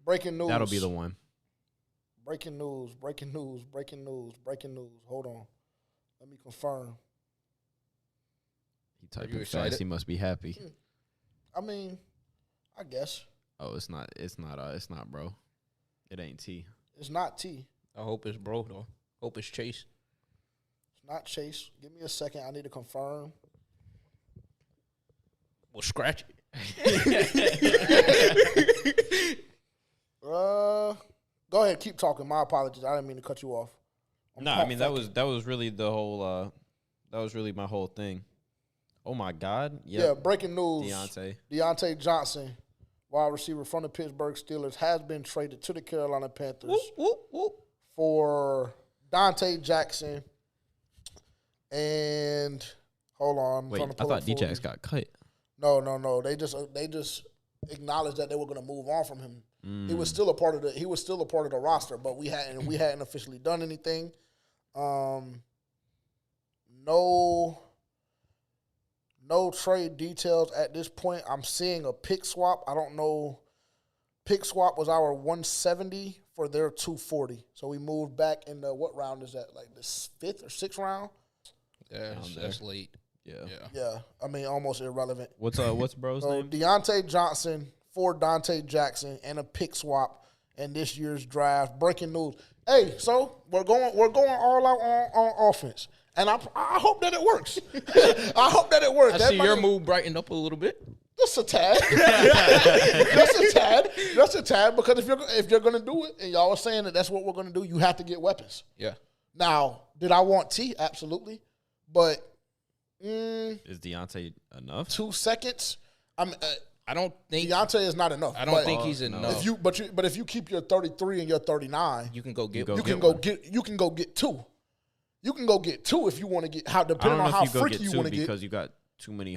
Breaking news. That'll be the one. Breaking news. Hold on. Let me confirm. He typing fast. He must be happy. I mean, I guess. Oh, it's not, bro. It ain't T. It's not T. I hope it's bro, though. Hope it's Chase. It's not Chase. Give me a second. I need to confirm. Well, scratch it. Go ahead. Keep talking. My apologies. I didn't mean to cut you off. No, I mean, that was really the whole, that was really my whole thing. Oh, my God. Yep. Yeah, breaking news. Diontae Johnson, wide receiver from the Pittsburgh Steelers, has been traded to the Carolina Panthers for Diontae Jackson. And hold on. Wait, I thought D-Jax got cut. No. They just acknowledged that they were going to move on from him. He was still a part of the roster, but we hadn't officially done anything. No trade details at this point. I'm seeing a pick swap. I don't know. Pick swap was our 170 for their 240. So we moved back in the, what round is that? Like the 5th or 6th round? Yeah, that's late. Yeah. I mean, almost irrelevant. What's bro's name? Diontae Johnson for Diontae Jackson and a pick swap in this year's draft. Breaking news. Hey, so we're going all out on offense. And I hope that it works. I hope that it works. I see your mood brightened up a little bit. Just a tad. Just a tad. Because if you're gonna do it, and y'all are saying that that's what we're gonna do, you have to get weapons. Yeah. Now, did I want T? Absolutely. But is Diontae enough? 2 seconds. I don't think Diontae is not enough. I don't think he's enough. If you keep your 33 and your 39, you can go get you can go get 2. You can go get 2 if you want to get depending on how freaky you want to get. Because you got too many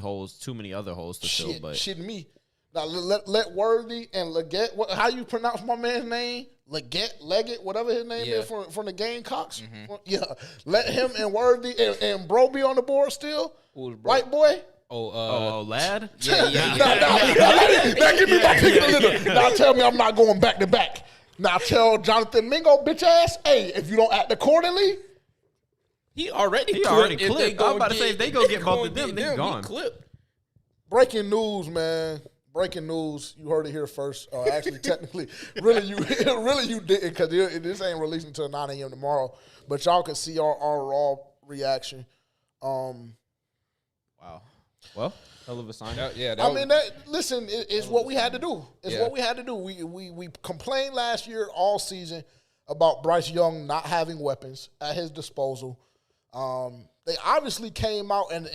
other holes to fill. But shitting me. Now let Worthy and Leggett. How you pronounce my man's name? Leggett, whatever his name is from the Gamecocks. Mm-hmm. Yeah, let him and Worthy and Bro be on the board still. White boy. Lad. Yeah. Now give me my pick of the litter. Now tell me I'm not going back to back. Now tell Jonathan Mingo, bitch ass. Hey, if you don't act accordingly. He already clipped. I'm about to say, if they go get both of them, they're gone. Breaking news, man. Breaking news. You heard it here first. Actually, technically, really you didn't, because this ain't releasing until 9 a.m. tomorrow. But y'all can see our raw reaction. Wow. Well, hell of a sign. Listen, it's what we had to do. It's what we had to do. We complained last year all season about Bryce Young not having weapons at his disposal. They obviously came out, and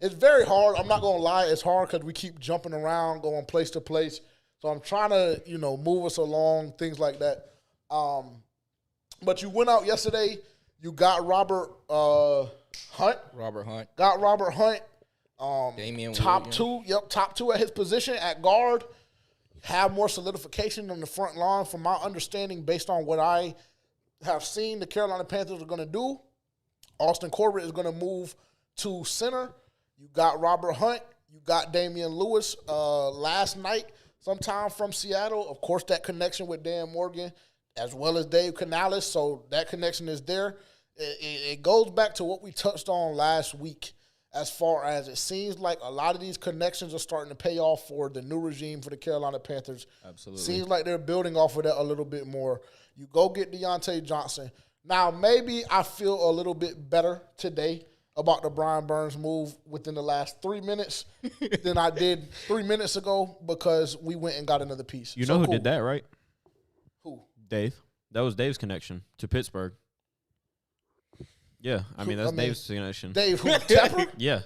it's very hard. I'm not going to lie. It's hard because we keep jumping around, going place to place. So I'm trying to, move us along, things like that. But you went out yesterday. You got Robert Hunt. Got Robert Hunt. Damian top Williams. 2. Yep, top 2 at his position at guard. Have more solidification on the front line, from my understanding, based on what I have seen the Carolina Panthers are going to do. Austin Corbett is going to move to center. You got Robert Hunt. You got Damian Lewis last night, sometime from Seattle. Of course, that connection with Dan Morgan, as well as Dave Canales, so that connection is there. It goes back to what we touched on last week, as far as it seems like a lot of these connections are starting to pay off for the new regime for the Carolina Panthers. Absolutely. Seems like they're building off of that a little bit more. You go get Diontae Johnson. Now, maybe I feel a little bit better today about the Brian Burns move within the last 3 minutes than I did 3 minutes ago, because we went and got another piece. You know who did that, right? Who? Dave. That was Dave's connection to Pittsburgh. Yeah, that's Dave's connection. Dave who? Tepper? Yeah.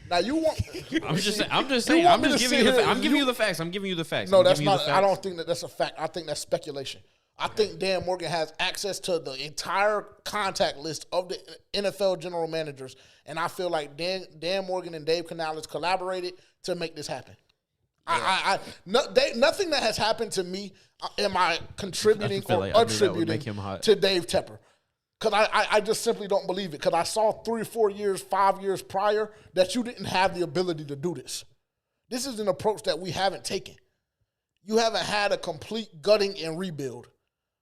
Now you want? I'm just saying. I'm giving you the facts. No, that's not. I don't think that's a fact. I think that's speculation. I think Dan Morgan has access to the entire contact list of the NFL general managers, and I feel like Dan Morgan and Dave Canales collaborated to make this happen. Yeah. Nothing that has happened to me am I contributing or attributing to Dave Tepper. Because I just simply don't believe it. Because I saw 3 or 4 years, 5 years prior that you didn't have the ability to do this. This is an approach that we haven't taken. you haven't had a complete gutting and rebuild.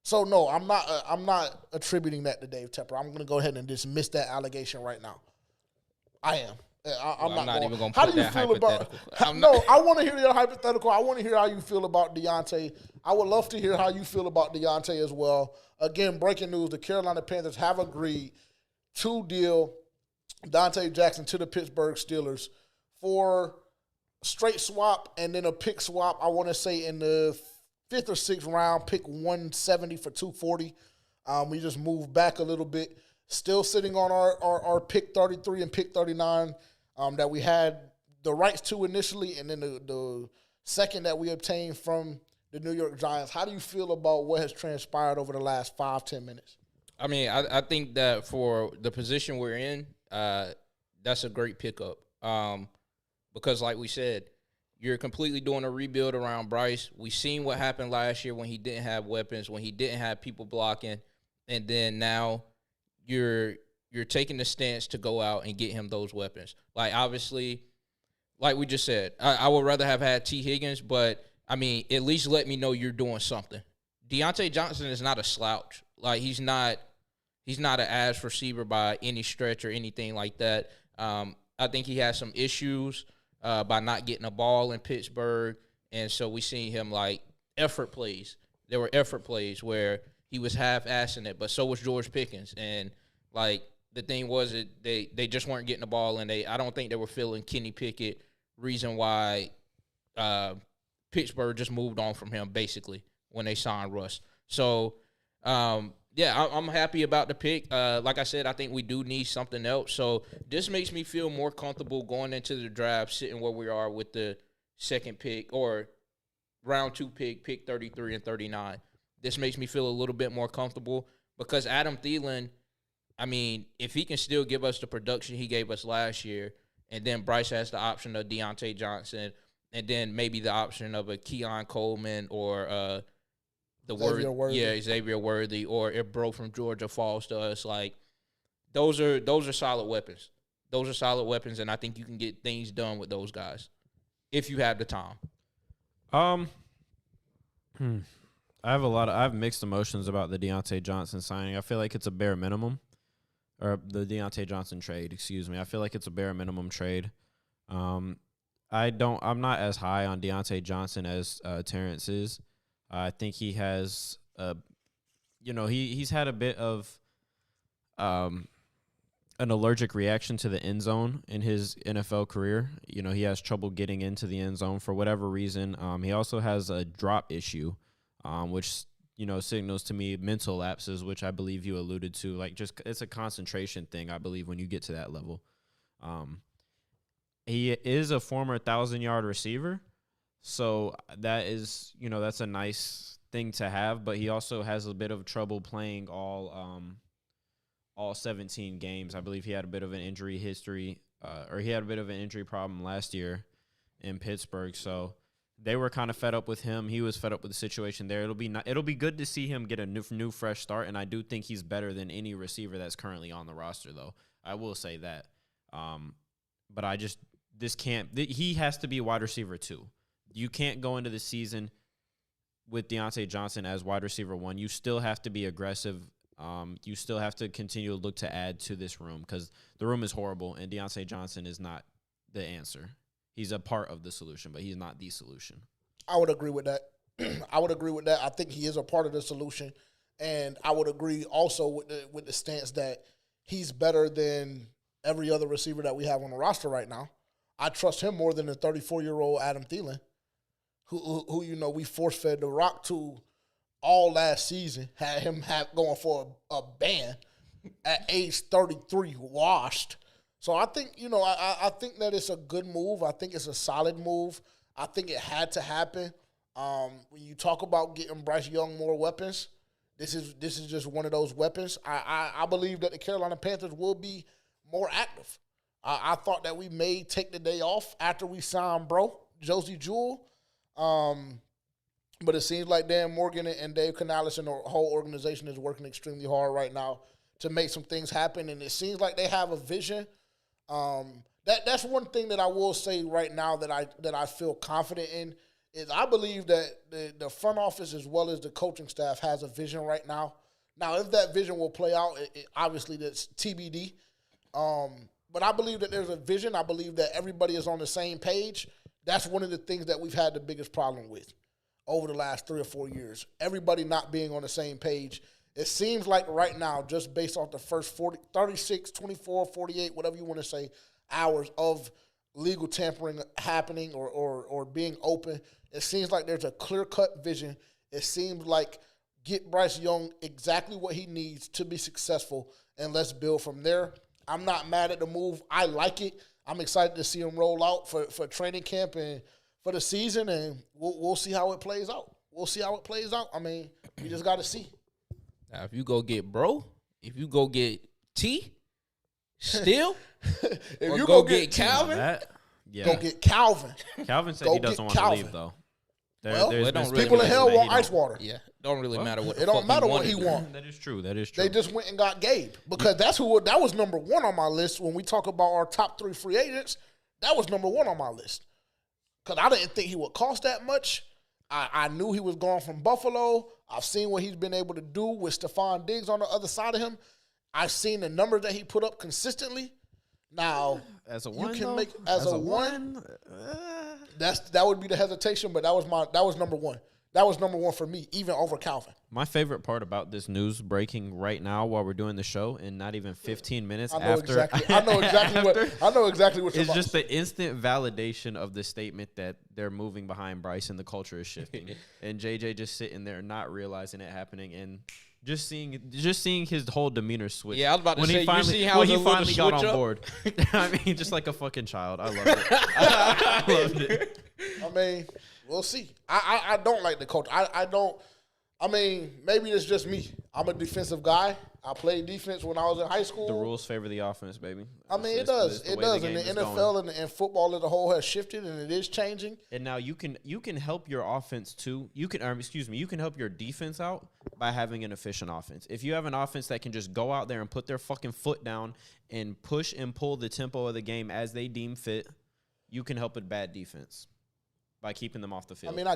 So no, I'm not attributing that to Dave Tepper. I'm going to go ahead and dismiss that allegation right now. I am. I'm not even going to how put do you that feel about? hypothetical. I want to hear your hypothetical. I want to hear how you feel about Diontae. I would love to hear how you feel about Diontae as well. Again, breaking news: the Carolina Panthers have agreed to deal Diontae Jackson to the Pittsburgh Steelers for straight swap and then a pick swap. I want to say in the 5th or 6th round, pick 170 for 240. We just moved back a little bit. Still sitting on our pick 33 and pick 39 that we had the rights to initially, and then the second that we obtained from the New York Giants. How do you feel about what has transpired over the last 5-10 minutes? I mean, I think that for the position we're in, that's a great pickup. Because like we said, you're completely doing a rebuild around Bryce. We seen what happened last year when he didn't have weapons, when he didn't have people blocking, and then now you're taking the stance to go out and get him those weapons. Like, obviously, like we just said, I would rather have had T. Higgins, but, I mean, at least let me know you're doing something. Diontae Johnson is not a slouch. Like, he's not an ass receiver by any stretch or anything like that. I think he has some issues by not getting a ball in Pittsburgh, and so we seen him, like, effort plays. There were effort plays where he was half-assing it, but so was George Pickens. And, like, the thing was that they just weren't getting the ball, and I don't think they were feeling Kenny Pickett, reason why Pittsburgh just moved on from him, basically, when they signed Russ. So, yeah, I'm happy about the pick. Like I said, I think we do need something else. So this makes me feel more comfortable going into the draft, sitting where we are with the second pick or round 2 pick 33 and 39. This makes me feel a little bit more comfortable because Adam Thielen, I mean, if he can still give us the production he gave us last year, and then Bryce has the option of Diontae Johnson, and then maybe the option of a Keon Coleman or Xavier Worthy, or if Bro from Georgia falls to us, like those are solid weapons. Those are solid weapons, and I think you can get things done with those guys if you have the time. I have mixed emotions about the Diontae Johnson signing. I feel like it's a bare minimum, or the Diontae Johnson trade. Excuse me. I feel like it's a bare minimum trade. I'm not as high on Diontae Johnson as Terrence is. I think he has, he's had a bit of an allergic reaction to the end zone in his NFL career. You know, he has trouble getting into the end zone for whatever reason. He also has a drop issue, which, signals to me mental lapses, which I believe you alluded to. Like, just it's a concentration thing, I believe, when you get to that level. He is a former 1,000-yard receiver. So that is, that's a nice thing to have, but he also has a bit of trouble playing all 17 games. I believe he had a bit of an injury history, or he had a bit of an injury problem last year in Pittsburgh. So they were kind of fed up with him. He was fed up with the situation there. It'll be good to see him get a new fresh start, and I do think he's better than any receiver that's currently on the roster, though. I will say that. But he has to be wide receiver 2. You can't go into the season with Diontae Johnson as wide receiver 1. You still have to be aggressive. You still have to continue to look to add to this room because the room is horrible, and Diontae Johnson is not the answer. He's a part of the solution, but he's not the solution. I would agree with that. I think he is a part of the solution, and I would agree also with the stance that he's better than every other receiver that we have on the roster right now. I trust him more than the 34-year-old Adam Thielen, who we force-fed the rock to all last season, had him going for a ban at age 33, washed. So I think, I think that it's a good move. I think it's a solid move. I think it had to happen. When you talk about getting Bryce Young more weapons, this is just one of those weapons. I believe that the Carolina Panthers will be more active. I thought that we may take the day off after we signed Josie Jewell. But it seems like Dan Morgan and Dave Canales and the whole organization is working extremely hard right now to make some things happen. And it seems like they have a vision. That's one thing that I will say right now that I feel confident in is I believe that the front office as well as the coaching staff has a vision right now. Now, if that vision will play out, obviously that's TBD. But I believe that there's a vision. I believe that everybody is on the same page. That's one of the things that we've had the biggest problem with over the last 3 or 4 years. Everybody not being on the same page. It seems like right now, just based off the first 36, 24, 48, whatever you want to say, hours of legal tampering happening or being open, it seems like there's a clear-cut vision. It seems like get Bryce Young exactly what he needs to be successful, and let's build from there. I'm not mad at the move. I like it. I'm excited to see him roll out for training camp and for the season, and we'll see how it plays out. We'll see how it plays out. I mean, we just got to see. Now, if you go get Bro, if you go get T, still, if or you go get Calvin, go get Calvin. Calvin said Go he doesn't get want to Calvin. leave, though. Well, it don't really People in hell that want he ice don't- water. yeah, don't really matter what. It don't matter what he wanted. want. That is true. That is true. They just went and got Gabe because that was number one on my list when we talk about our top 3 free agents. That was number one on my list because I didn't think he would cost that much. I knew he was going from Buffalo. I've seen what he's been able to do with Stephon Diggs on the other side of him. I've seen the numbers that he put up consistently. Now, as a you one, can though? make as a one. That would be the hesitation, but that was number one. That was number one for me, even over Calvin. My favorite part about this news breaking right now while we're doing the show, and not even 15 minutes I know after, exactly. I know exactly what you're it's about just to say. the instant validation of the statement that they're moving behind Bryce and the culture is shifting, and JJ just sitting there not realizing it happening and just seeing his whole demeanor switch. Yeah, I was about to when say, he finally, you see how when it he was a little finally got on switch up? board. I mean, just like a fucking child. I love it. I loved it. I mean, we'll see. I don't like the coach. I don't. I mean, maybe it's just me. I'm a defensive guy. I played defense when I was in high school. The rules favor the offense, baby. I mean, it It's does. the It way does. game And the is NFL going. and football as a whole has shifted, and it is changing. And now you can help your offense too. You can help your defense out by having an efficient offense. If you have an offense that can just go out there and put their fucking foot down and push and pull the tempo of the game as they deem fit, you can help a bad defense by keeping them off the field. I mean, I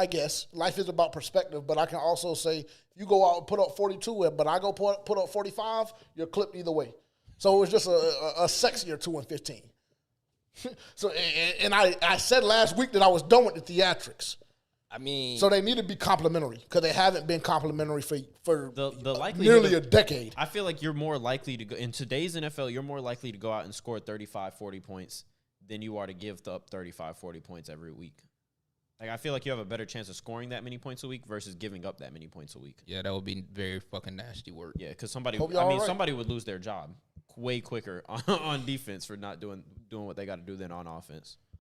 guess life is about perspective, but I can also say if you go out and put up 42, but I go put up 45, you're clipped either way. So it was just a sexier 2-15. So and I said last week that I was done with the theatrics. I mean, So they need to be complimentary because they haven't been complimentary for the likelihood nearly of- a decade. I feel like you're more likely to go in today's NFL. You're more likely to go out and score 35, 40 points than you are to give up 35, 40 points every week. Like, I feel like you have a better chance of scoring that many points a week versus giving up that many points a week. yeah, that would be very fucking nasty work. Yeah, because somebody would lose their job way quicker on defense for not doing what they got to do than on offense.